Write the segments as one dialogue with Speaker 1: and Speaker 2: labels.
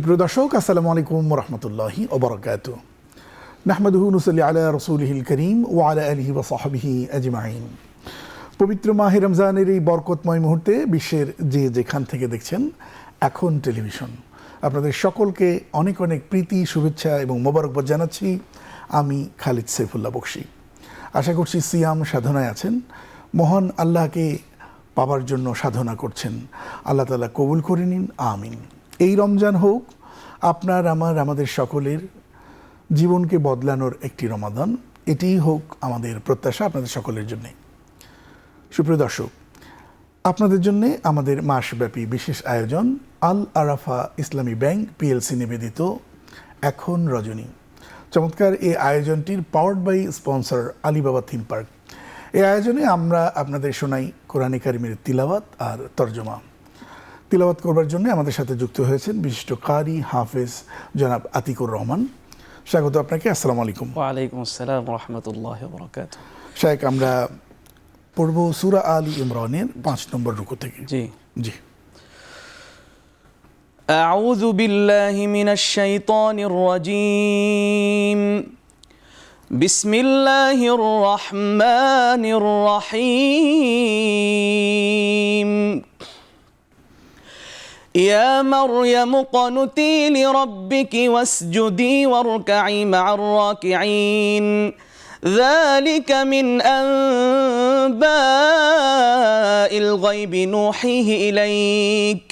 Speaker 1: সুপ্রিয় দর্শক, আসসালামু আলাইকুম রহমতুল্লাহি ওয়া বারাকাতুহু। নাহমাদুহু নুসাল্লি আলা রাসূলিহিল কারীম ওয়া আলা আলিহি ওয়া সাহবিহি আজমাইন। পবিত্র মাহে রমজানের এই বরকতময় মুহূর্তে বিশ্বের যে যেখান থেকে দেখছেন এখন টেলিভিশন, আপনাদের সকলকে অনেক অনেক প্রীতি, শুভেচ্ছা এবং মোবারকবাদ জানাচ্ছি। আমি খালিদ সাইফুল্লাহ বকশী। আশা করছি সিয়াম সাধনায় আছেন, মহান আল্লাহকে পাবার জন্য সাধনা করছেন। আল্লাহ তাআলা কবুল করে নিন, আমিন। এই রমজান হোক আপনার আমাদের সকলের জীবনকে বদলানোর একটি রমাদান, এটিই হোক আমাদের প্রত্যাশা আপনাদের সকলের জন্যে। সুপ্রিয় দর্শক, আপনাদের জন্যে আমাদের মাসব্যাপী বিশেষ আয়োজন আল আরাফা ইসলামী ব্যাংক পিএলসি নিবেদিত এখন রজনী। চমৎকার এই আয়োজনটির powered by sponsor Alibaba theme park. এই আয়োজনে আমরা আপনাদের শোনাই কোরআনে কারিমের তিলাওয়াত আর তর্জমা। তিলাওয়াত করবার জন্য আমাদের সাথে যুক্ত হয়েছেন বিশিষ্ট কারি হাফেজ জনাব আতিকুর রহমান। স্বাগত আপনাকে। আসসালামু আলাইকুম।
Speaker 2: ওয়ালাইকুম আসসালাম ওয়া রাহমাতুল্লাহি ওয়া বারাকাতুহু।
Speaker 1: শায়েখ, আমরা পড়ব সূরা আলী ইমরানের 5 নম্বর রুকু থেকে। জি।
Speaker 2: আউযু বিল্লাহি মিনাশ শাইতানির রাজীম। বিসমিল্লাহির রহমানির রহিম। يا مريم اقنتي لربك واسجدي واركعي مع الراكعين ذلك من أنباء الغيب نوحيه إليك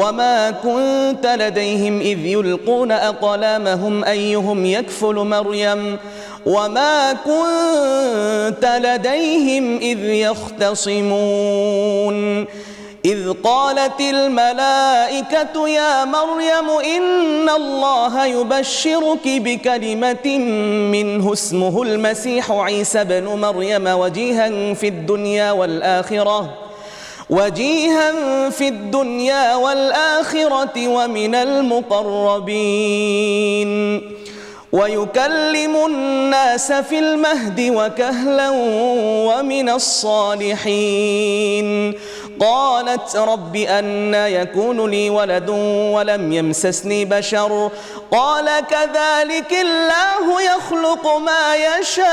Speaker 2: وما كنت لديهم إذ يلقون أقلامهم أيهم يكفل مريم وما كنت لديهم إذ يختصمون إذ قالت الملائكة يا مريم إن الله يبشرك بكلمة منه اسمه المسيح عيسى بن مريم وجيها في الدنيا والآخرة ومن المقربين ويكلم الناس في المهد وكهلا ومن الصالحين قالت رب أنى يكون لي ولد ولم يمسسني بشر قال كذلك الله يخلق ما يشاء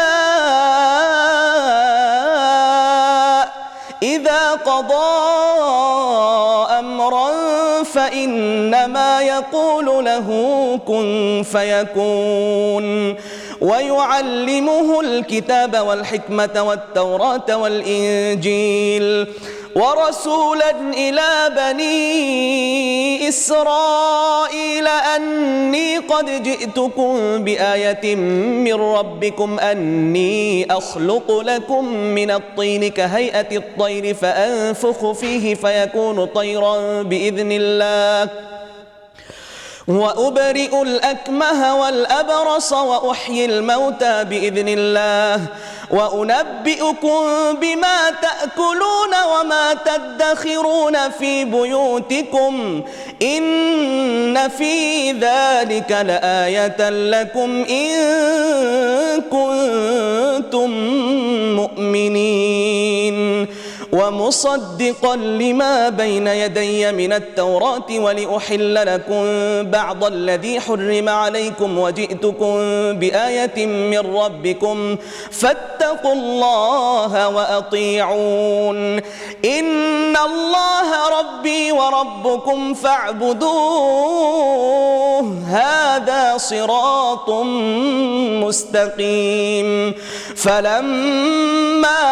Speaker 2: إذا قضى أمرا فإنما يقول له كن فيكون ويعلمه الكتاب والحكمة والتوراة والإنجيل ورسولا إلى بني إسرائيل أني قد جئتكم بآية من ربكم أني أخلق لكم من الطين كهيئة الطير فأنفخ فيه فيكون طيرا بإذن الله وأبرئ الأكمه والأبرص وأحيي الموتى بإذن الله وأنبئكم بما تأكلون وما تدخرون في بيوتكم إن في ذلك لآية لكم إن كنتم مؤمنين ومصدقا لما بين يدي من التوراة ولأحل لكم بعض الذي حرم عليكم وجئتكم بآية من ربكم فاتقوا الله وأطيعون إن الله ربي وربكم فاعبدوه هذا صراط مستقيم فلما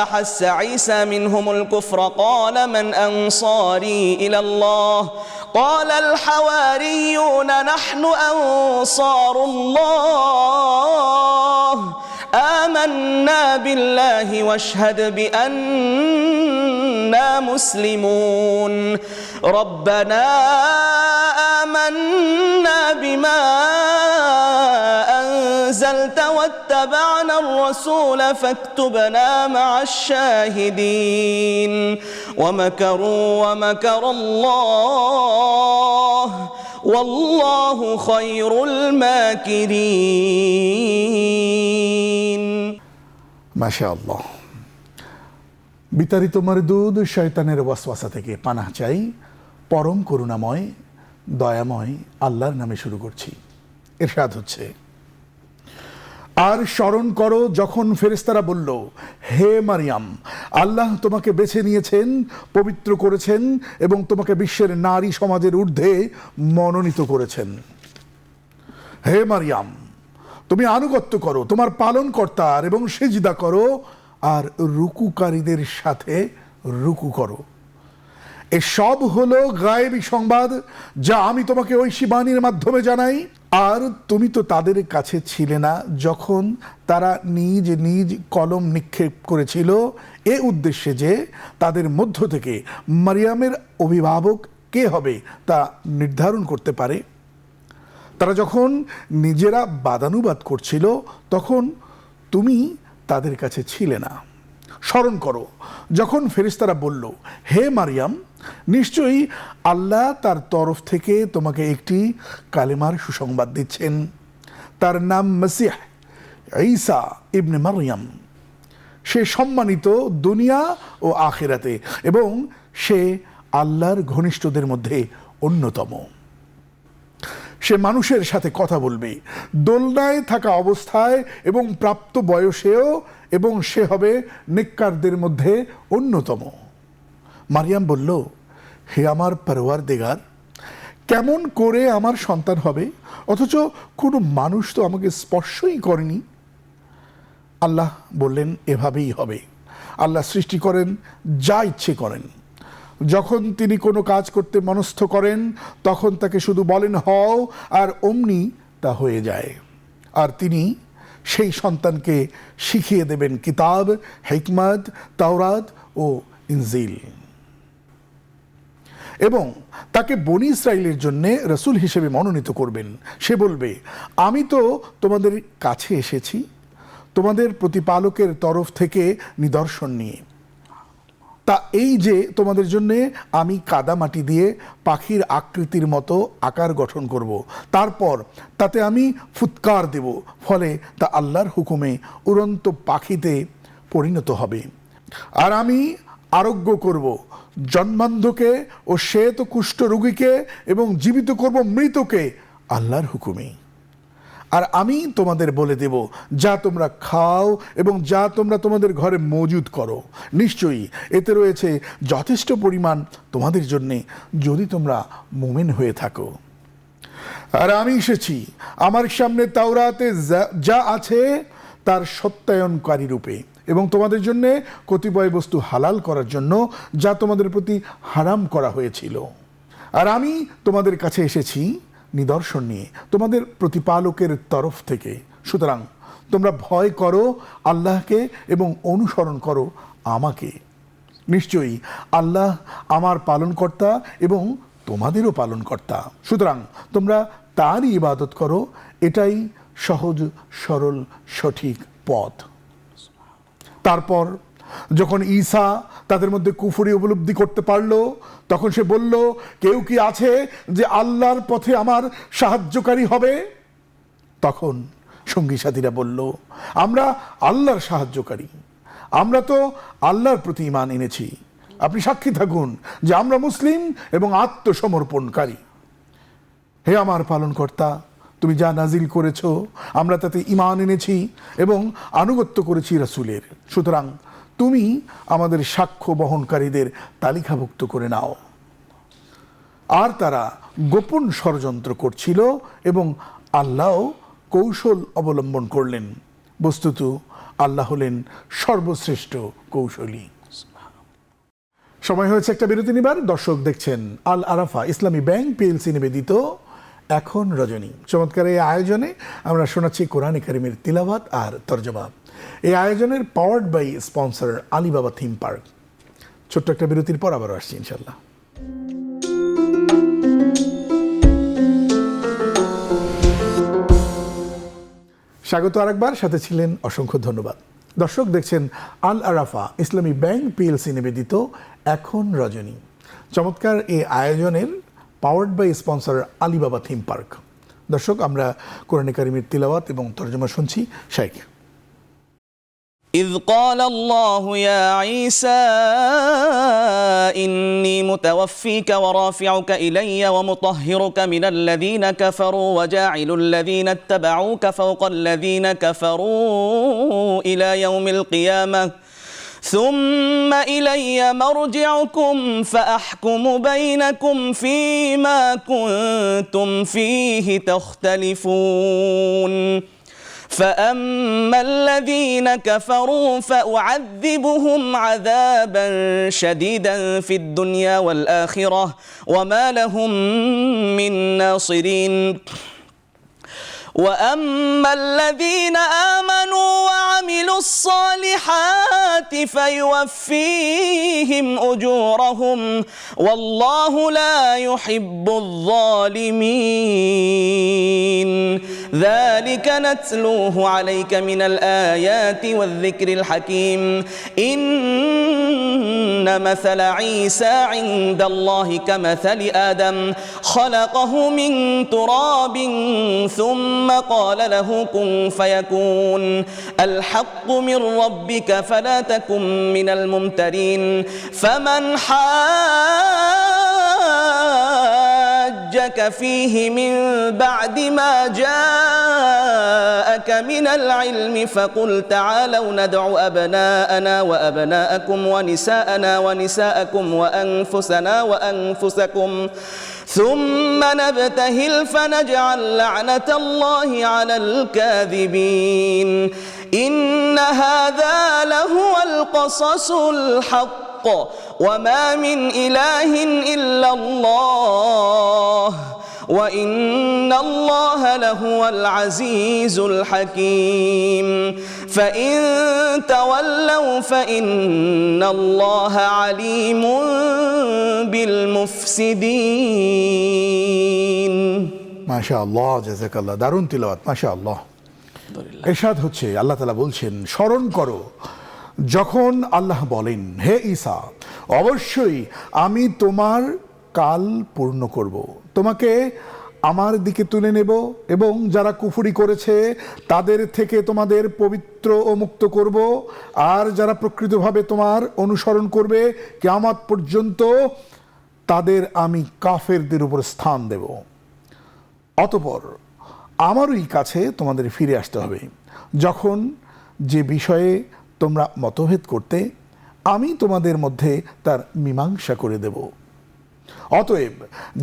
Speaker 2: أحس عيسى منهم الكفر قال من أنصاري إلى الله قال الحواريون نحن أنصار الله آمنا بالله واشهد بأننا مسلمون ربنا آمنا بما أنزلت واتبعنا الرسول فاكتبنا مع الشاهدين ومكروا ومكر الله والله خير الماكرين
Speaker 1: মাশাআল্লাহ। বিতাড়িত মরদুদ শয়তানের ওয়াসওয়াসা থেকে পানাহ চাই পরম করুণাময় দয়াময় আল্লাহর নামে শুরু করছি। ইরশাদ হচ্ছে, আর স্মরণ করো যখন ফেরেশতারা বলল, হে মারিয়াম, আল্লাহ তোমাকে বেছে নিয়েছেন, পবিত্র করেছেন এবং তোমাকে বিশ্বের নারী সমাজের ঊর্ধ্বে মনোনীত করেছেন। হে মারিয়াম, তুমি আনুগত্য করো তোমার পালনকর্তার এবং সিজদা করো আর রুকুকারীদের সাথে রুকু করো। এসব হলো গায়েবী সংবাদ যা আমি তোমাকে ঐশী বাণীর মাধ্যমে জানাই। আর তুমি তো তাদের কাছে ছিলে না যখন তারা নিজ নিজ কলম নিক্ষেপ করেছিল এ উদ্দেশ্যে যে তাদের মধ্য থেকে মারিয়ামের অভিভাবক কে হবে তা নির্ধারণ করতে পারে। তারা যখন নিজেরা বাদানুবাদ করছিল তখন তুমি তাদের কাছে ছিলে না। স্মরণ করো যখন ফেরেশতারা বলল, হে মারিয়াম, নিশ্চয়ই আল্লাহ তার তরফ থেকে তোমাকে একটি কালেমার সুসংবাদ দিচ্ছেন। তার নাম মসিহ ঈসা ইবনে মারিয়াম। সে সম্মানিত দুনিয়া ও আখিরাতে এবং সে আল্লাহর ঘনিষ্ঠদের মধ্যে অন্যতম। সে মানুষের সাথে কথা বলবে দোলনায় থাকা অবস্থায় এবং প্রাপ্ত বয়সেও, এবং সে হবে নেককারদের মধ্যে অন্যতম। মারিয়াম বলল, হে আমার পরওয়ারদিগার, কেমন করে আমার সন্তান হবে, অথচ কোনো মানুষ তো আমাকে স্পর্শই করেনি। আল্লাহ বললেন, এভাবেই হবে। আল্লাহ সৃষ্টি করেন যা ইচ্ছে করেন। যখন তিনি কোনো কাজ করতে মনস্থ করেন তখন তাকে শুধু বলেন হও, আর অমনি তা হয়ে যায়। আর তিনি সেই সন্তানকে শিখিয়ে দেবেন কিতাব, হিকমত, তাওরাত ও ইনজিল, এবং তাকে বনি ইসরাইলের জন্য রসুল হিসেবে মনোনীত করবেন। সে বলবে, আমি তো তোমাদের কাছে এসেছি তোমাদের প্রতিপালকের তরফ থেকে নিদর্শন নিয়ে। তা এই যে তোমাদের জন্য আমি কাদামাটি দিয়ে পাখির আকৃতির মতো আকার গঠন করব, তারপর তাতে আমি ফুৎকার দেব, ফলে তা আল্লাহর হুকুমে উড়ন্ত পাখিতে পরিণত হবে। আর আমি আরোগ্য করব জন্মান্ধকে ও শ্বেত কুষ্ঠ রোগীকে, এবং জীবিত করব মৃতকে আল্লাহর হুকুমে। আর আমি তোমাদের বলে দেব যা তোমরা খাও এবং যা তোমরা তোমাদের ঘরে মজুদ করো, নিশ্চয়ই এতে রয়েছে যথেষ্ট পরিমাণ তোমাদের জন্যে, যদি তোমরা মুমিন হয়ে থাকো। আর আমি এসেছি আমার সামনে তাওরাতে যা আছে তার সত্যায়নকারী রূপে, এবং তোমাদের জন্য কতিপয় বস্তু হালাল করার জন্য যা তোমাদের প্রতি হারাম করা হয়েছিল। আর আমি তোমাদের কাছে এসেছি নিদর্শন নিয়ে তোমাদের প্রতিপালকের তরফ থেকে। সুতরাং তোমরা ভয় করো আল্লাহকে এবং অনুসরণ করো আমাকে। নিশ্চয়ই আল্লাহ আমার পালনকর্তা এবং তোমাদেরও পালনকর্তা। সুতরাং তোমরা তারই ইবাদত করো, এটাই সহজ সরল সঠিক পথ। তারপর যখন ঈসা তাদের মধ্যে কুফরি উপলব্ধি করতে পারল, তখন সে বলল, কেউ কি আছে যে আল্লাহর পথে আমার সাহায্যকারী হবে? তখন সঙ্গী সাথীরা বলল, আমরা আল্লাহর সাহায্যকারী, আমরা তো আল্লাহর প্রতি ঈমান এনেছি। আপনি সাক্ষী থাকুন যে আমরা মুসলিম এবং আত্মসমর্পণকারী। হে আমার পালনকর্তা, তুমি যা নাজিল করেছ আমরা তাতে ঈমান এনেছি এবং আনুগত্য করেছি রাসূলের। সুতরাং তুমি আমাদের সাক্ষ্য বহনকারীদের তালিকাভুক্ত করে নাও। আর তারা গোপন ষড়যন্ত্র করছিল এবং আল্লাহ কৌশল অবলম্বন করলেন। বস্তুত আল্লাহ হলেন সর্বশ্রেষ্ঠ কৌশলী। সময় হয়েছে একটা বিরতি নিবার। দর্শক দেখছেন আল আরাফা ইসলামী ব্যাংক পিএলসি নিবেদিত এখন রজনী। চমৎকার এই আয়োজনে আমরা শোনাচ্ছি কোরআনে কারিমের তিলাওয়াত আর তরজমা। এই আয়োজনের powered by sponsor Alibaba theme park. ছোট্ট একটা বিরতির পর আবারও আসছি ইনশাল্লাহ। স্বাগত আরেকবার, সাথে ছিলেন অসংখ্য ধন্যবাদ। দর্শক দেখছেন আল আরাফা ইসলামী ব্যাংক পিএলসি নিবেদিত এখন রজনী। চমৎকার এই আয়োজনের powered by sponsor Alibaba theme park. দর্শক, আমরা কোরআনে কারিমের তিলাওয়াত এবং তরজমা শুনছি। শাইখ।
Speaker 2: إذ قال الله يا عيسى إني متوفيك ورافعك إلي ومطهرك من الذين كفروا وجاعل الذين اتبعوك فوق الذين كفروا إلى يوم القيامة ثم إلي مرجعكم فأحكم بينكم فيما كنتم فيه تختلفون فأما الذين كفروا فأعذبهم عذابا شديدا في الدنيا والآخرة وما لهم من ناصرين وأما الذين آمنوا وعملوا الصالحات فيوفيهم أجورهم والله لا يحب الظالمين ذلك نتلوه عليك من الآيات والذكر الحكيم إن مثل عيسى عند الله كمثل آدم خلقه من تراب ثم قال له كن فيكون الحق من ربك فلا تكن من الممترين فمن حاجك فيه من بعد ما جاءك من العلم فقل تعالوا ندع أبناءنا وأبناءكم ونساءنا ونساءكم وأنفسنا وأنفسكم ثم نبتهل فنجعل لعنة الله على الكاذبين إن هذا لهو القصص الحق وما من إله إلا الله وإن الله لهو العزيز الحكيم فإن تولوا فإن الله عليم بالمفسدين
Speaker 1: মাশাআল্লাহ, জাযাকাল্লাহ, দারুণ তিলাওয়াত, মাশাআল্লাহ। ইরশাদ হচ্ছে, আল্লাহ তাআলা বলছেন, স্মরণ করো যখন আল্লাহ বলেন, হে ঈসা, অবশ্যই আমি তোমার কাল পূর্ণ করব, তোমাকে আমার দিকে তুলে নেব এবং যারা কুফরি করেছে তাদের থেকে তোমাদের পবিত্র ও মুক্ত করব, আর যারা প্রকৃতভাবে তোমার অনুসরণ করবে কিয়ামত পর্যন্ত তাদের আমি কাফেরদের উপর স্থান দেব। অতঃপর আমারই কাছে তোমাদের ফিরে আসতে হবে, যখন যে বিষয়ে তোমরা মতভেদ করতে আমি তোমাদের মধ্যে তার মীমাংসা করে দেব। অতএব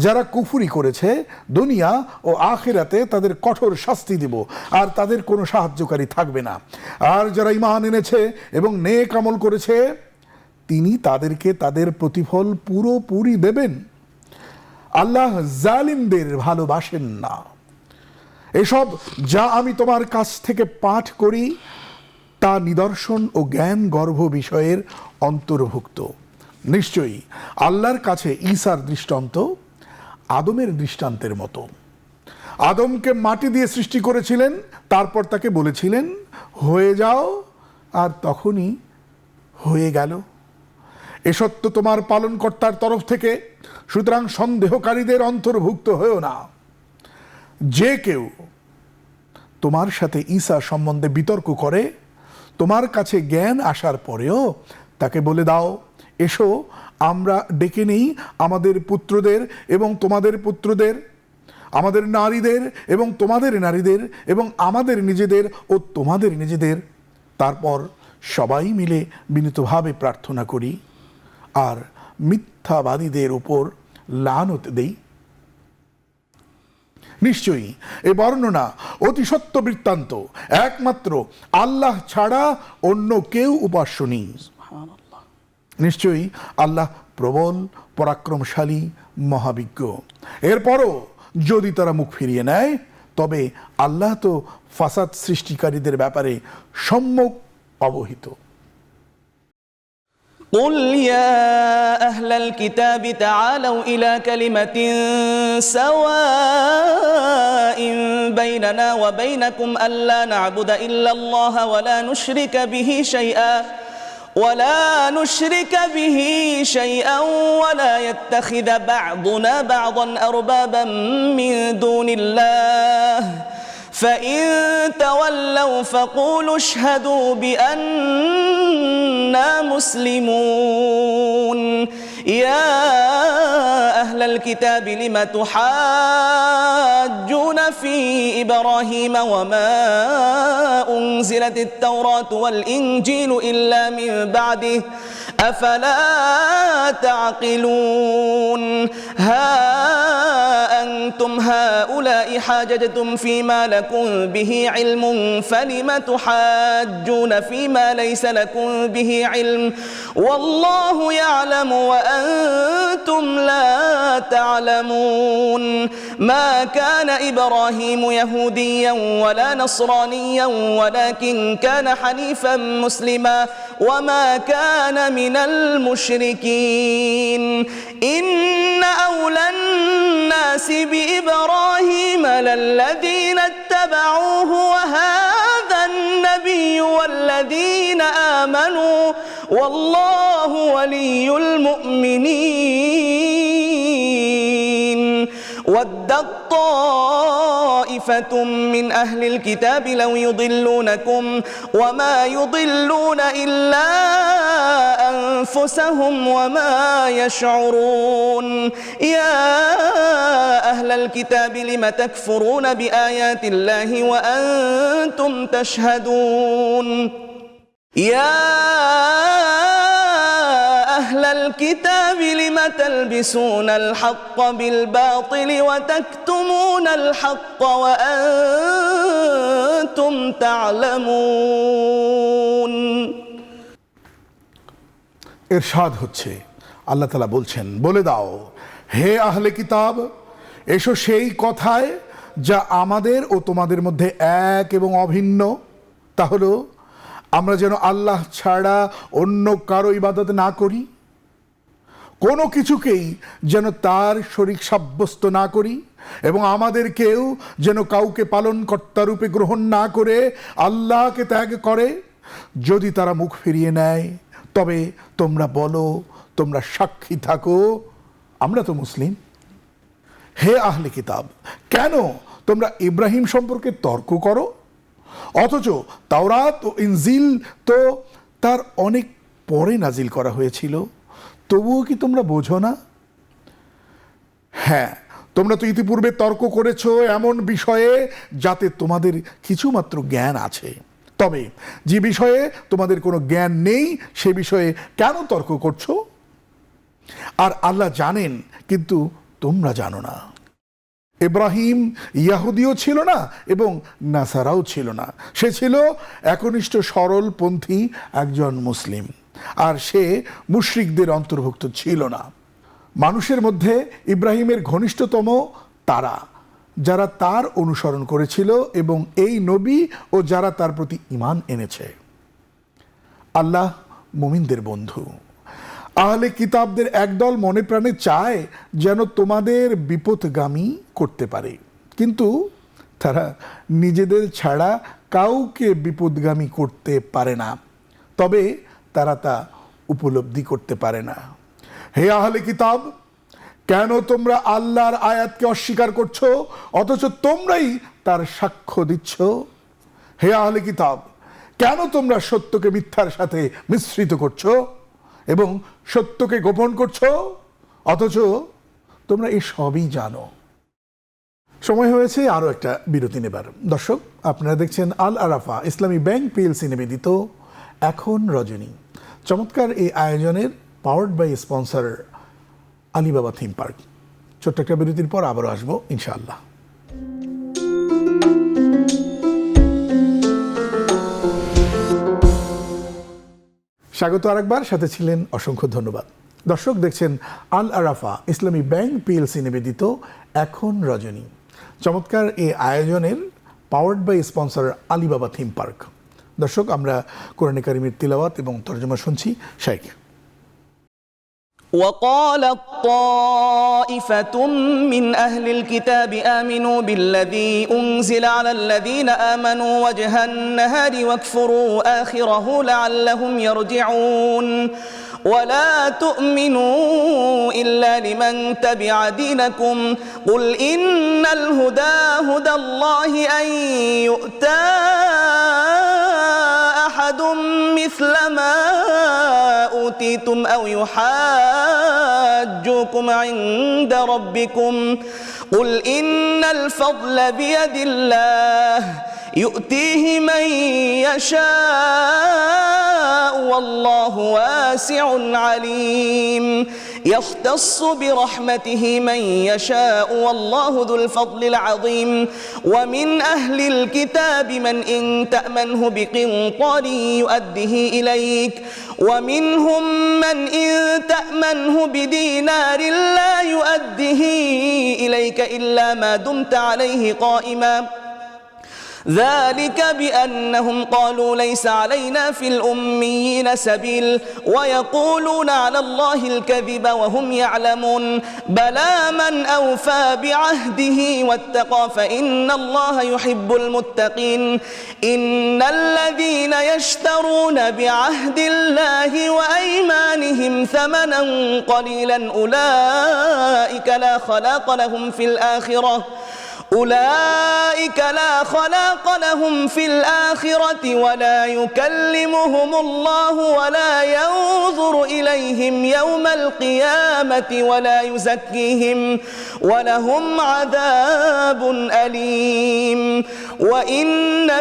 Speaker 1: যারা কুফরি করেছে দুনিয়া ও আখিরাতে তাদের কঠোর শাস্তি দেব, আর তাদের কোনো সাহায্যকারী থাকবে না। আর যারা ঈমান এনেছে এবং নেক আমল করেছে তিনি তাদেরকে তাদের প্রতিফল পুরোপুরি দেবেন। আল্লাহ জালিমদের ভালোবাসেন না। এসব যা আমি তোমার কাছ থেকে পাঠ করি তা নিদর্শন ও জ্ঞান গর্ভ বিষয়ের অন্তর্ভুক্ত। নিশ্চয়ই আল্লাহর কাছে ঈসার দৃষ্টান্ত আদমের দৃষ্টান্তের মতো। আদমকে মাটি দিয়ে সৃষ্টি করেছিলেন, তারপর তাকে বলেছিলেন হয়ে যাও, আর তখনই হয়ে গেল। এ সত্য তোমার পালনকর্তার তরফ থেকে, সুতরাং সন্দেহকারীদের অন্তর্ভুক্ত হয়েও না। যে কেউ তোমার সাথে ঈসা সম্বন্ধে বিতর্ক করে তোমার কাছে জ্ঞান আসার পরেও তাকে বলে দাও, এসো আমরা ডেকে নেই আমাদের পুত্রদের এবং তোমাদের পুত্রদের, আমাদের নারীদের এবং তোমাদের নারীদের, এবং আমাদের নিজেদের ও তোমাদের নিজেদের, তারপর সবাই মিলে বিনীতভাবে প্রার্থনা করি আর মিথ্যাবাদীদের উপর লানত দেই। নিশ্চয়ই এ বর্ণনা অতি সত্য বৃত্তান্ত, একমাত্র আল্লাহ ছাড়া অন্য কেউ উপাস্য নেই। নিশ্চয়ই আল্লাহ প্রবল, পরাক্রমশালী, মহাবিজ্ঞ। এরপরও যদি তারা মুখ ফিরিয়ে নেয় তবে আল্লাহ তো ফাসাদ সৃষ্টিকারীদের ব্যাপারে সম্যক অবহিত।
Speaker 2: قل يا أهل الكتاب تعالوا إلى كلمة سواء بيننا وبينكم ألا نعبد إلا الله ولا نشرك به شيئا ولا يتخذ بعضنا بعضا أربابا من دون الله فإن تولوا فقولوا اشهدوا بأننا مسلمون يا أهل الكتاب لم تحاجون في إبراهيم وما أنزلت التوراة والإنجيل إلا من بعده أفلا تعقلون ها أنتم هؤلاء حاججتم فيما لكم به علم فلم تحاجون فيما ليس لكم به علم والله يعلم وأنتم لا تعلمون ما كان إبراهيم يهوديا ولا نصرانيا ولكن كان حنيفا مسلما وما كان من المشركين إن أولى الناس بإبراهيم للذين اتبعوه وهذا النبي والذين آمنوا والله ولي المؤمنين ودت طائفة من أهل الكتاب لو يضلونكم وما يضلون إلا أنفسهم وما يشعرون يا أهل الكتاب لم تكفرون بآيات الله وأنتم تشهدون يا أهل الكتاب لم تلبسون الحق بالباطل وتكتمون الحق وأنتم تعلمون
Speaker 1: ইরশাদ হচ্ছে, আল্লাহ তাআলা বলছেন, বলে দাও হে আহলে কিতাব, এসো সেই কথায় যা আমাদের ও তোমাদের মধ্যে এক এবং অভিন্ন, তা হলো আমরা যেন আল্লাহ ছাড়া অন্য কারো ইবাদত না করি, কোনো কিছুকেই যেন তার শরীক সাব্যস্ত না করি, এবং আমাদেরকেও যেন কাউকে পালনকর্তা রূপে গ্রহণ না করে আল্লাহকে ত্যাগ করে। যদি তারা মুখ ফিরিয়ে নেয় তবে তোমরা বলো, তোমরা সাক্ষী থাকো, আমরা তো মুসলিম। হে আহলে কিতাব, কেন তোমরা ইব্রাহিম সম্পর্কে তর্ক করো, অথচ তাওরাত ও ইনজিল তো তার অনেক পরে নাজিল করা হয়েছিল, তবুও কি তোমরা বোঝো না? হ্যাঁ, তোমরা তো ইতিপূর্বে তর্ক করেছো এমন বিষয়ে যাতে তোমাদের কিছুমাত্র জ্ঞান আছে, তবে যে বিষয়ে তোমাদের কোনো জ্ঞান নেই সে বিষয়ে কেন তর্ক করছো? আর আল্লাহ জানেন, কিন্তু তোমরা জানো না। ইব্রাহিম ইয়াহুদিও ছিল না এবং নাসারাও ছিল না, সে ছিল একনিষ্ঠ সরলপন্থী একজন মুসলিম, আর সে মুশরিকদের অন্তর্ভুক্ত ছিল না। মানুষের মধ্যে ইব্রাহিমের ঘনিষ্ঠতম তারা, যারা তার অনুসরণ করেছিল এবং এই নবী ও যারা তার প্রতি ঈমান এনেছে। আল্লাহ মুমিনদের বন্ধু। আহলে কিতাবদের একদল মনে প্রাণে চায় যেন তোমাদের বিপথগামী করতে পারে, কিন্তু তারা নিজেদের ছাড়া কাউকে বিপথগামী করতে পারে না, তবে তারা তা উপলব্ধি করতে পারে না। হে আহলে কিতাব, কেন তোমরা আল্লাহর আয়াতকে অস্বীকার করছো অথচ তোমরাই তার সাক্ষ্য দিচ্ছ? হে আহলে কিতাব, কেন তোমরা সত্যকে মিথ্যার সাথে মিশ্রিত করছো এবং সত্যকে গোপন করছো অথচ তোমরা এই সবই জানো? সময় হয়েছে আরও একটা বিরতি নেবার। দর্শক, আপনারা দেখছেন আল আরাফা ইসলামী ব্যাংক পিএলসি নিবেদিত এখন রজনী। চমৎকার এই আয়োজনের powered by sponsor Alibaba theme park. ছোট্ট একটা বিরতির পর আবারও আসবো ইনশাআল্লাহ। স্বাগত আরেকবার, সাথে ছিলেন অসংখ্য ধন্যবাদ। দর্শক, দেখছেন আল আরাফা ইসলামী ব্যাংক পিএলসি নিবেদিত এখন রজনী। চমৎকার এই আয়োজনের powered by sponsor Alibaba theme park. দর্শক, আমরা কোরআনে কারিমের তিলাওয়াত এবং তরজমা শুনছি। শাইখ।
Speaker 2: وقالت طائفة من أهل الكتاب آمنوا بالذي أنزل على الذين آمنوا وجه النهار واكفروا آخره لعلهم يرجعون ولا تؤمنوا إلا لمن تبع دينكم قل إن الهدى هدى الله أن يؤتى أحد مثل ما أوتيتم أو يحاجوكم عند ربكم قل إن الفضل بيد الله يؤتيه من يشاء والله واسع عليم يختص برحمته من يشاء والله ذو الفضل العظيم ومن أهل الكتاب من إن تأمنه بقنطار يؤده إليك ومنهم من إن تأمنه بدينار لا يؤده إليك إلا ما دمت عليه قائما ذلك بأنهم قالوا ليس علينا في الأميين سبيل ويقولون على الله الكذب وهم يعلمون بلى من أوفى بعهده واتقى فإن الله يحب المتقين إن الذين يشترون بعهد الله وأيمانهم ثمنا قليلا أولئك لا خلاق لهم في الآخرة في الآخرة ولا يكلمهم الله ولا ينظر إليهم يوم القيامة ولا يزكيهم ولهم عذاب أليم وإن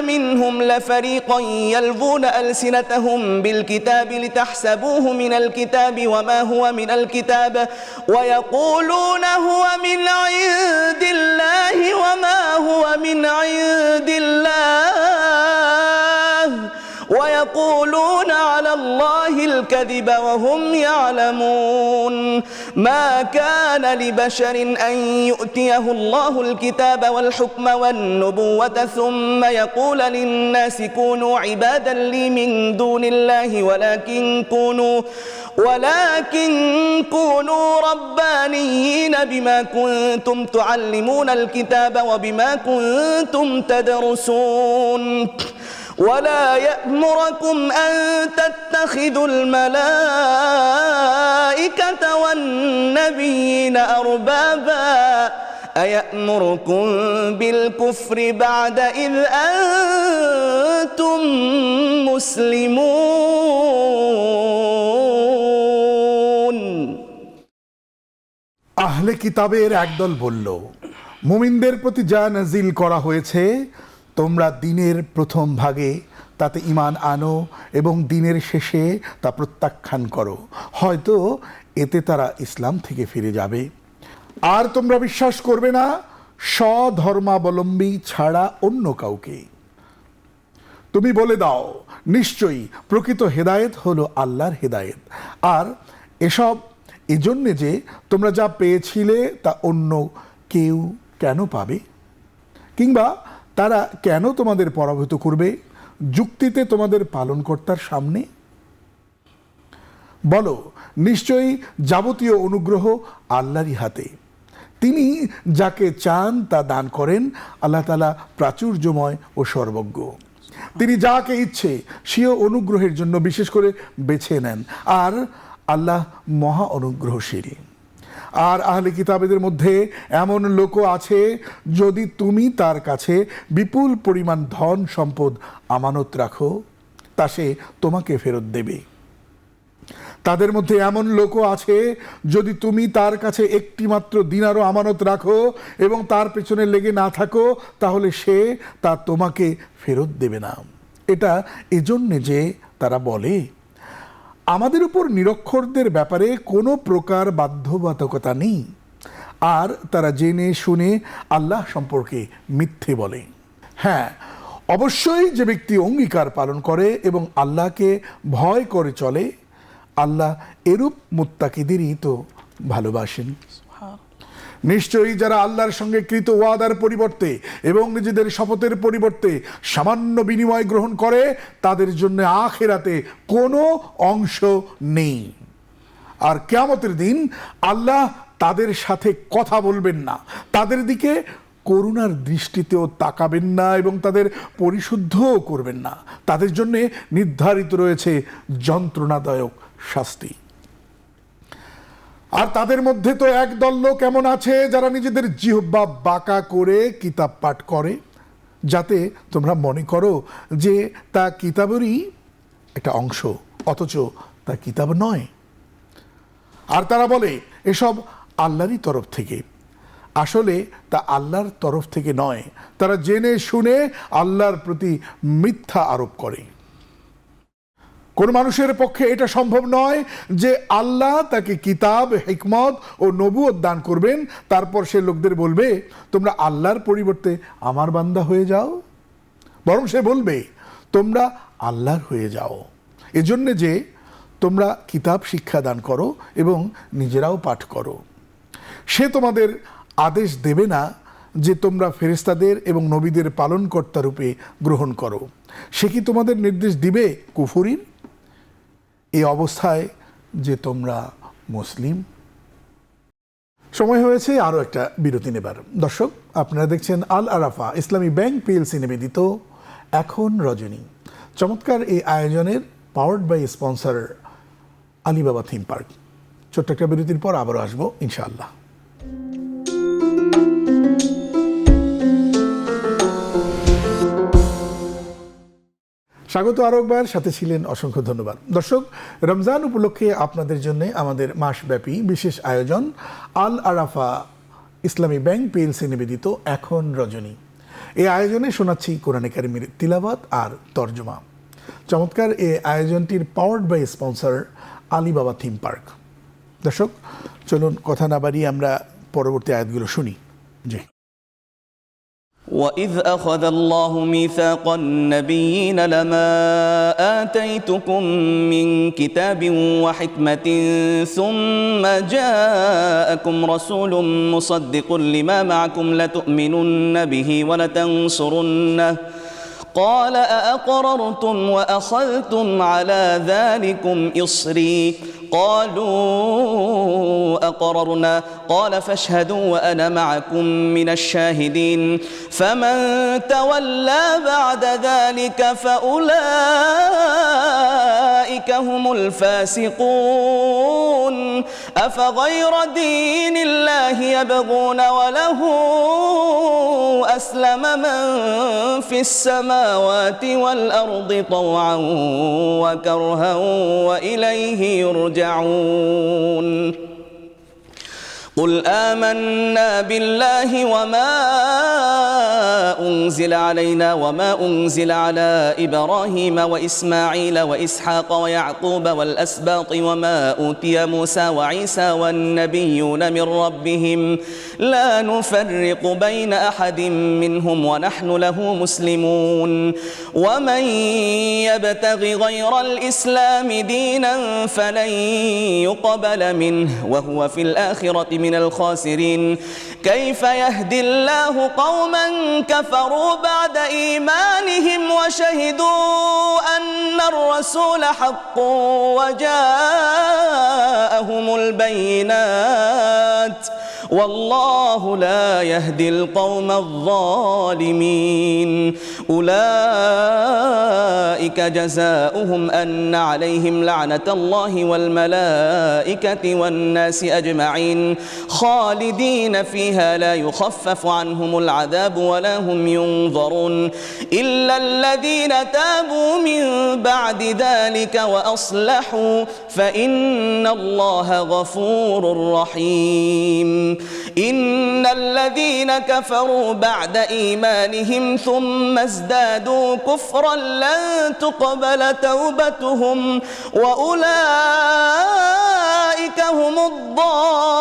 Speaker 2: منهم لفريقا يلوون ألسنتهم بالكتاب لتحسبوه من الكتاب وما هو من الكتاب ويقولون هو من عند الله وما هو من عند الله ويقولون على الله الكذب وهم يعلمون ما كان لبشر أن يؤتيه الله الكتاب والحكم والنبوة ثم يقول للناس كونوا عبادا لي من دون الله ولكن كونوا ربانيين بما كنتم تعلمون الكتاب وبما كنتم تدرسون ولا يأمركم أن تتخذوا الملائكة والنبيين أربابا أيأمركم بالكفر بعد إذ أنتم مسلمون
Speaker 1: আহলে কিতাবের একদল বলল, মুমিনদের প্রতি যা নাজিল করা হয়েছে তোমরা দিনের প্রথম ভাগে তাতে ঈমান আনো এবং দিনের শেষে তা প্রত্যাখ্যান করো, হয়তো এতে তারা ইসলাম থেকে ফিরে যাবে। আর তোমরা বিশ্বাস করবে না স্বধর্মাবলম্বী ছাড়া অন্য কাউকে। তুমি বলে দাও, নিশ্চয়ই প্রকৃত হেদায়েত হলো আল্লাহর হেদায়েত, আর এসব এজন্যে যে তোমরা যা পেয়েছিলে তা অন্য কেউ কেন পাবে, কিংবা তারা কেন তোমাদের পরাভূত করবে যুক্তিতে তোমাদের পালনকর্তার সামনে? বলো, নিশ্চয়ই যাবতীয় অনুগ্রহ আল্লাহরই হাতে, তিনি যাকে চান তা দান করেন। আল্লাহ তাআলা প্রাচুর্যময় ও সর্বজ্ঞ। তিনি যাকে ইচ্ছে স্বীয় অনুগ্রহের জন্য বিশেষ করে বেছে নেন, আর আল্লাহ মহা অনুগ্রহশীল। আর আহলে কিতাবদের মধ্যে এমন লোকও আছে, যদি তুমি তার কাছে বিপুল পরিমাণ ধন সম্পদ আমানত রাখো তা সে তোমাকে ফেরত দেবে। তাদের মধ্যে এমন লোকও আছে, যদি তুমি তার কাছে একটি মাত্র দিনারও আমানত রাখো এবং তার পেছনে লেগে না থাকো, তাহলে সে তা তোমাকে ফেরত দেবে না। এটা এজন্যে যে তারা বলে, আমাদের উপর নিরক্ষরদের ব্যাপারে কোনো প্রকার বাধ্যবাধকতা নেই, আর তারা জেনে শুনে আল্লাহ সম্পর্কে মিথ্যে বলে। হ্যাঁ, অবশ্যই যে ব্যক্তি অঙ্গীকার পালন করে এবং আল্লাহকে ভয় করে চলে, আল্লাহ এরূপ মুত্তাকিদেরই তো ভালোবাসেন। নিশ্চয়ই যারা আল্লাহর সঙ্গে কৃত ওয়াদার পরিবর্তে এবং নিজেদের শপথের পরিবর্তে সামান্য বিনিময় গ্রহণ করে, তাদের জন্য আখিরাতে কোনো অংশ নেই। আর কিয়ামতের দিন আল্লাহ তাদের সাথে কথা বলবেন না, তাদের দিকে করুণার দৃষ্টিতেও তাকাবেন না এবং তাদের পরিশুদ্ধও করবেন না। তাদের জন্য নির্ধারিত রয়েছে যন্ত্রণাদায়ক শাস্তি। আর তাদের মধ্যে তো একদল লোক এমন আছে যারা নিজেদের জিহ্বা বাঁকা করে কিতাব পাঠ করে, যাতে তোমরা মনে করো যে তা কিতাবেরই একটা অংশ, অথচ তা কিতাব নয়। আর তারা বলে এসব আল্লাহরই তরফ থেকে, আসলে তা আল্লাহর তরফ থেকে নয়। তারা জেনে শুনে আল্লাহর প্রতি মিথ্যা আরোপ করে। কোন মানুষের পক্ষে এটা সম্ভব নয় যে আল্লাহ তাকে কিতাব, হিকমত ও নবুয়ত দান করবেন, তারপর সে লোকদের বলবে তোমরা আল্লাহর পরিবর্তে আমার বান্দা হয়ে যাও। বরং সে বলবে তোমরা আল্লাহর হয়ে যাও, এজন্য যে তোমরা কিতাব শিক্ষা দান করো এবং নিজেরাও পাঠ করো। সে তোমাদের আদেশ দেবে না যে তোমরা ফেরেশতাদের এবং নবীদের পালনকর্তা রূপে গ্রহণ করো। সে কি তোমাদের নির্দেশ দিবে কুফরির, এই অবস্থায় যে তোমরা মুসলিম? সময় হয়েছে আরও একটা বিরতি নেবার। দর্শক, আপনারা দেখছেন আল আরাফা ইসলামী ব্যাংক পিএলসি নিবেদিত এখন রজনী। চমৎকার এই আয়োজনের powered by sponsor Alibaba theme park. ছোট্ট একটা বিরতির পর আবারও আসবো ইনশাআল্লাহ। স্বাগত আরো একবার, সাথে ছিলেন অসংখ্য ধন্যবাদ। দর্শক, রমজান উপলক্ষে আপনাদের জন্য আমাদের মাসব্যাপী বিশেষ আয়োজন আল আরাফা ইসলামী ব্যাংক পিএলসি নিবেদিত এখন রজনী। এই আয়োজনে শোনাচ্ছি কোরআনে কারিমের তিলাওয়াত আর তর্জমা। চমৎকার এই আয়োজনটির powered by sponsor Alibaba theme park. দর্শক, চলুন কথা না বাড়িয়ে আমরা পরবর্তী আয়াতগুলো শুনি। জি।
Speaker 2: وَإِذْ أَخَذَ اللَّهُ مِيثَاقَ النَّبِيِّينَ لَمَا آتَيْتُكُم مِّن كِتَابٍ وَحِكْمَةٍ ثُمَّ جَاءَكُمْ رَسُولٌ مُّصَدِّقٌ لِّمَا مَعَكُمْ لَتُؤْمِنُنَّ بِهِ وَلَتَنصُرُنَّهُ قال أأقررتم وأخذتم على ذلكم إصري قالوا أقررنا قال فاشهدوا وأنا معكم من الشاهدين فمن تولى بعد ذلك فأولئك هم الفاسقون أفغير دين الله يبغون وله أسلم من في السماوات والأرض طوعا وكرها وإليه يرجعون قل آمنا بالله وما أنزل علينا وما أنزل على إبراهيم وإسماعيل وإسحاق ويعقوب والأسباط وما أوتي موسى وعيسى والنبيون من ربهم لا نفرق بين أحد منهم ونحن له مسلمون ومن يبتغ غير الإسلام دينا فلن يقبل منه وهو في الآخرة من الخاسرين كيف يهدي الله قوما كفروا بعد إيمانهم وشهدوا أن الرسول حق وجاءهم البينات والله لا يهدي القوم الظالمين أولئك جزاؤهم أن عليهم لعنة الله والملائكة والناس أجمعين خالدين فيها لا يخفف عنهم العذاب ولا هم ينظرون إلا الذين تابوا من بعد ذلك وأصلحوا فإن الله غفور رحيم إن الذين كفروا بعد إيمانهم ثم ازدادوا كفرا لن تقبل توبتهم وأولئك هم الضالون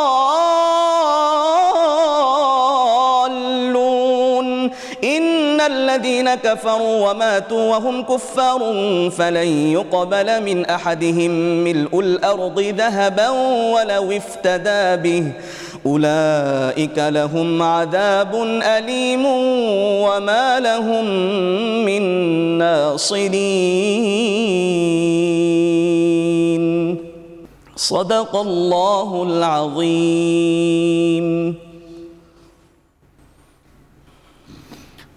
Speaker 2: إن الذين كفروا وماتوا وهم كفار فلن يقبل من أحدهم ملء الأرض ذهبا ولو افتدى به أولئك لهم عذاب أليم وما لهم من ناصرين صدق الله العظيم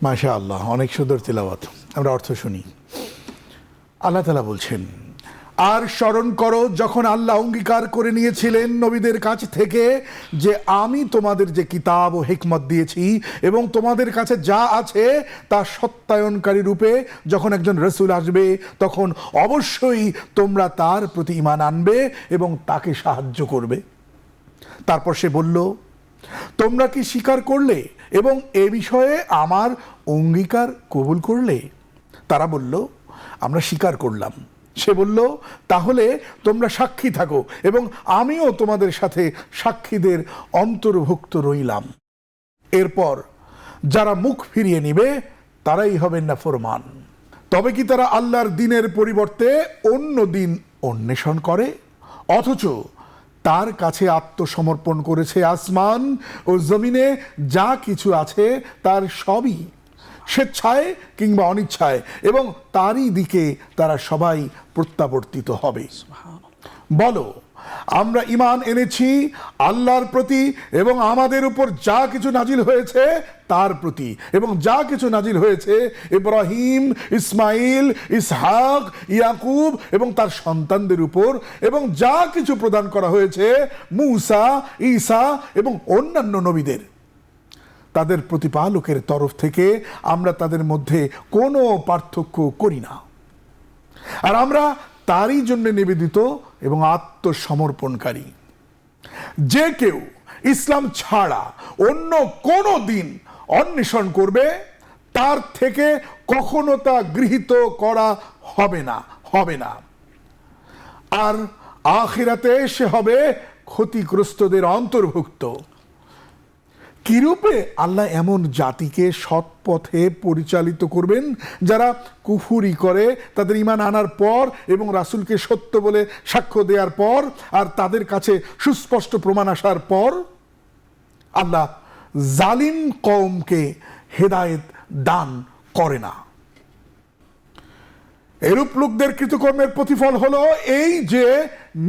Speaker 1: মাশাআল্লাহ, অনেক সুন্দর তিলাওয়াত। আমরা অর্থ শুনি। আল্লাহ তাআলা বলছেন, আর স্মরণ করো যখন আল্লাহ অঙ্গীকার করে নিয়েছিলেন নবীদের কাছ থেকে যে আমি তোমাদের যে কিতাব ও হিকমত দিয়েছি এবং তোমাদের কাছে যা আছে তা সত্যায়নকারী রূপে যখন একজন রাসূল আসবে তখন অবশ্যই তোমরা তার প্রতি ঈমান আনবে এবং তাকে সাহায্য করবে। তারপর সে বলল, তোমরা কি স্বীকার করলে এবং এ বিষয়ে আমার অঙ্গীকার কবুল করলে? তারা বলল, আমরা স্বীকার করলাম। সে বলল, তাহলে তোমরা সাক্ষী থাকো এবং আমিও তোমাদের সাথে সাক্ষীদের অন্তর্ভুক্ত রইলাম। এরপর যারা মুখ ফিরিয়ে নিবে তারাই হবেন নাফরমান। তবে কি তারা আল্লাহর দিনের পরিবর্তে অন্য দিন অন্বেষণ করে, অথচ তার কাছে আত্মসমর্পণ করেছে আসমান ও জমিনে যা কিছু আছে তার সবই, স্বেচ্ছায় কিংবা অনিচ্ছায়, এবং তারই দিকে তারা সবাই প্রত্যাবর্তিত হবে। বলো, আমরা ঈমান এনেছি আল্লাহর প্রতি এবং আমাদের উপর যা কিছু নাজিল হয়েছে তার প্রতি, এবং যা কিছু নাজিল হয়েছে ইব্রাহিম, ইসমাইল, ইসহাক, ইয়াকুব এবং তার সন্তানদের উপর, এবং যা কিছু প্রদান করা হয়েছে মূসা, ঈসা এবং অন্যান্য নবীদের। তাদের প্রতিপালকের তরফ থেকে আমরা তাদের মধ্যে কোনো পার্থক্য করি না, আর আমরা তারই জন্য নিবেদিত এবং আত্মসমর্পণকারী। যে কেউ ইসলাম ছাড়া অন্য কোনো দিন অন্বেষণ করবে তার থেকে কখনো তা গৃহীত করা হবে না, আর আখিরাতে সে হবে ক্ষতিগ্রস্তদের অন্তর্ভুক্ত। কিরূপে আল্লাহ এমন জাতিকে সৎ পথে পরিচালিত করবেন যারা কুফরি করে তাদের ঈমান আনার পর এবং রাসূলকে সত্য বলে সাক্ষ্য দেওয়ার পর আর তাদের কাছে সুস্পষ্ট প্রমাণ আসার পর? আল্লাহ জালিম কওমকে হেদায়েত দান করে না। এরূপ লোকদের কৃতকর্মের প্রতিফল হলো এই যে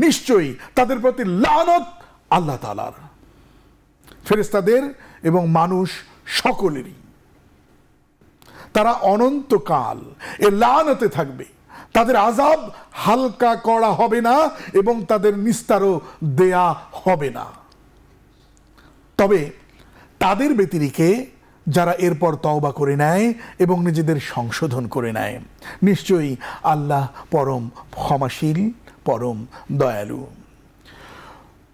Speaker 1: নিশ্চয়ই তাদের প্রতি লানত আল্লাহ তাআলার, ফেরেশতাদের এবং মানুষ সকলেরই। তারা অনন্তকাল এ লানতে থাকবে, তাদের আযাব হালকা করা হবে না এবং তাদের নিস্তারও দেয়া হবে না। তবে তাদের ব্যতিরেকে যারা এরপর তওবা করে নেয় এবং নিজেদের সংশোধন করে নেয়, নিশ্চয়ই আল্লাহ পরম ক্ষমাশীল, পরম দয়ালু।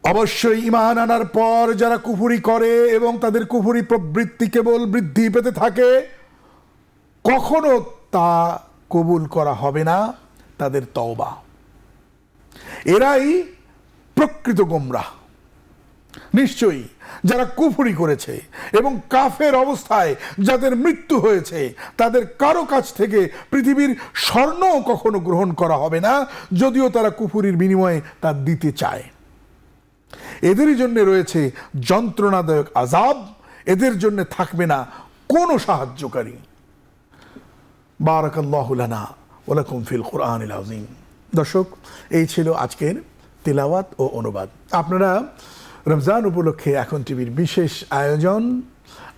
Speaker 1: অবশ্যই ঈমান আনার পর যারা কুফরি করে এবং তাদের কুফরি প্রবৃত্তি কেবল বৃদ্ধি পেতে থাকে, কখনো তা কবুল করা হবে না তাদের তওবা। এরাই প্রকৃত গোমরাহ। নিশ্চয়ই যারা কুফরি করেছে এবং কাফের অবস্থায় যাদের মৃত্যু হয়েছে তাদের কারো কাছ থেকে পৃথিবীর স্বর্ণও কখনো গ্রহণ করা হবে না, যদিও তারা কুফরির বিনিময়ে তা দিতে চায়। এদেরই জন্য রয়েছে যন্ত্রণাদায়ক আযাব, এদের জন্য থাকবে না কোনো সাহায্যকারী। বারাকাল্লাহু লানা ওয়া লাকুম ফিল কুরআনিল আযীম। দর্শক, এই ছিল আজকের তিলাওয়াত ও অনুবাদ। আপনারা রমজান উপলক্ষে এখন টিভির বিশেষ আয়োজন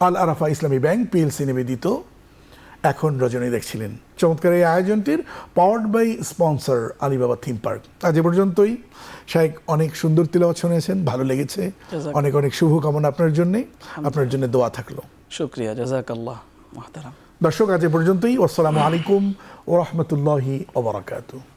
Speaker 1: আল আরাফা ইসলামী ব্যাংক পিএলসি নিবেদিত এখন রজনী দেখছিলেন। চমৎকার এই আয়োজনটির powered by sponsor Alibaba theme park. আজ এ পর্যন্তই। শাইখ অনেক সুন্দর তিলাওয়াত শুনিয়েছেন, ভালো লেগেছে। অনেক অনেক শুভকামনা আপনার জন্য দোয়া থাকলো।
Speaker 2: শুকরিয়া, জাযাকাল্লাহ মুহতারাম।
Speaker 1: দর্শক, আজ এ পর্যন্তই। আসসালামু আলাইকুম ওয়া রাহমাতুল্লাহি ওয়া বারাকাতুহু।